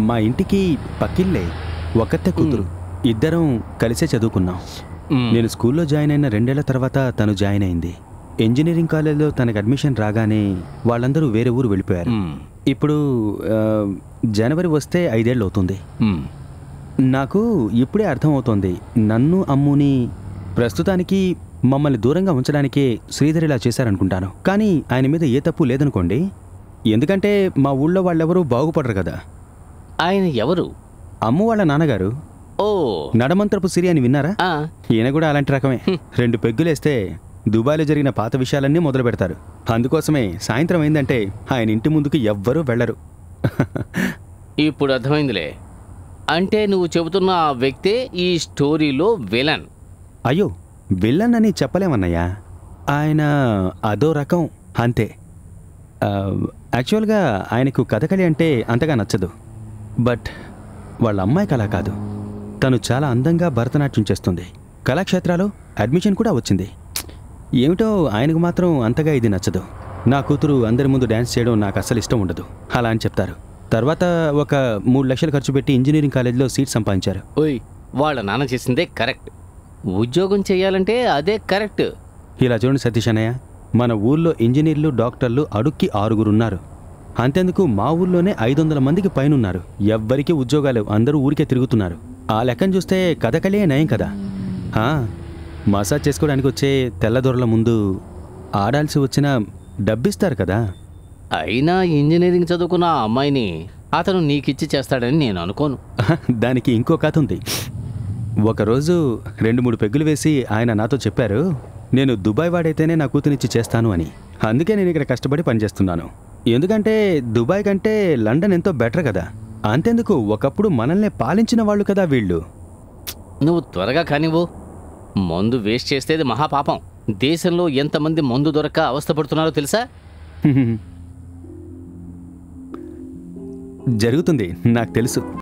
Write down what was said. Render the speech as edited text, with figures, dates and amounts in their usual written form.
మా ఇంటికి పక్కిల్లే, ఒక్కతే కూతురు. ఇద్దరం కలిసే చదువుకున్నాం. నేను స్కూల్లో జాయిన్ అయిన 2 ఏళ్ల తర్వాత తను జాయిన్ అయింది. ఇంజనీరింగ్ కాలేజ్లో తనకు అడ్మిషన్ రాగానే వాళ్ళందరూ వేరే ఊరు వెళ్ళిపోయారు. ఇప్పుడు జనవరి వస్తే 5 ఏళ్ళు అవుతుంది. నాకు ఇప్పుడే అర్థమవుతోంది, నన్ను అమ్ముని ప్రస్తుతానికి మమ్మల్ని దూరంగా ఉంచడానికే శ్రీధర్ ఇలా చేశారనుకుంటాను. కానీ ఆయన మీద ఏ తప్పు లేదనుకోండి, ఎందుకంటే మా ఊళ్ళో వాళ్ళెవరూ బాగుపడరు కదా. ఆయన ఎవరు? అమ్ము వాళ్ళ నాన్నగారు. ఓ, నడమంత్రపు సిరి అని విన్నారా? ఈయన కూడా అలాంటి రకమే. 2 పెగ్గులేస్తే దుబాయ్లో జరిగిన పాత విషయాలన్నీ మొదలు పెడతారు. అందుకోసమే సాయంత్రం అయిందంటే ఆయన ఇంటి ముందుకు ఎవ్వరూ వెళ్లరు. ఇప్పుడు అర్థమైందిలే. అంటే నువ్వు చెబుతున్న ఆ వ్యక్తే ఈ స్టోరీలో విలన్. అయ్యో, విలన్ అని చెప్పలేమన్నయ్యా, ఆయన అదో రకం అంతే. యాక్చువల్గా ఆయనకు కథకళి అంటే అంతగా నచ్చదు. బట్ వాళ్ళ అమ్మాయికి అలా కాదు. తను చాలా అందంగా భరతనాట్యం చేస్తుంది. కళాక్షేత్రాలో అడ్మిషన్ కూడా వచ్చింది. ఏమిటో ఆయనకు మాత్రం అంతగా ఇది నచ్చదు. నా కూతురు అందరి ముందు డ్యాన్స్ చేయడం నాకు అస్సలు ఇష్టం ఉండదు అలా అని చెప్తారు. తర్వాత ఒక 3 లక్షలు ఖర్చు పెట్టి ఇంజనీరింగ్ కాలేజ్లో సీట్ సంపాదించారు. ఓయ్, వాళ్ళ నాన్న చేసిందే కరెక్ట్. ఉద్యోగం చేయాలంటే అదే కరెక్ట్. ఇలా చూడండి సతీష్ అన్నయ్య, మన ఊళ్ళో ఇంజనీర్లు, డాక్టర్లు అడుక్కి 6 ఉన్నారు. అంతెందుకు మా ఊళ్ళోనే 500 మందికి పైనున్నారు. ఎవ్వరికీ ఉద్యోగాలు, అందరూ ఊరికే తిరుగుతున్నారు. ఆ లెక్కను చూస్తే కథకళే నయం కదా. మసాజ్ చేసుకోవడానికి వచ్చే తెల్లదొరల ముందు ఆడాల్సి వచ్చిన డబ్బిస్తారు కదా. అయినా ఇంజనీరింగ్ చదువుకున్న ఆ అమ్మాయిని అతను నీకిచ్చి చేస్తాడని నేను అనుకోను. దానికి ఇంకో కథ ఉంది. ఒకరోజు 2-3 పెగ్గులు వేసి ఆయన నాతో చెప్పారు, నేను దుబాయ్ వాడైతేనే నా కూతునిచ్చి చేస్తాను అని. అందుకే నేను ఇక్కడ కష్టపడి పనిచేస్తున్నాను. ఎందుకంటే దుబాయ్ కంటే లండన్ ఎంతో బెటర్ కదా. అంతెందుకు, ఒకప్పుడు మనల్ని పాలించిన వాళ్ళు కదా వీళ్ళు. నువ్వు త్వరగా కానివ్వు. మందు వేస్ట్ చేస్తేది మహాపాపం. దేశంలో ఎంతమంది మందు దొరక్క అవస్థపడుతున్నారో తెలుసా? జరుగుతుంది, నాకు తెలుసు.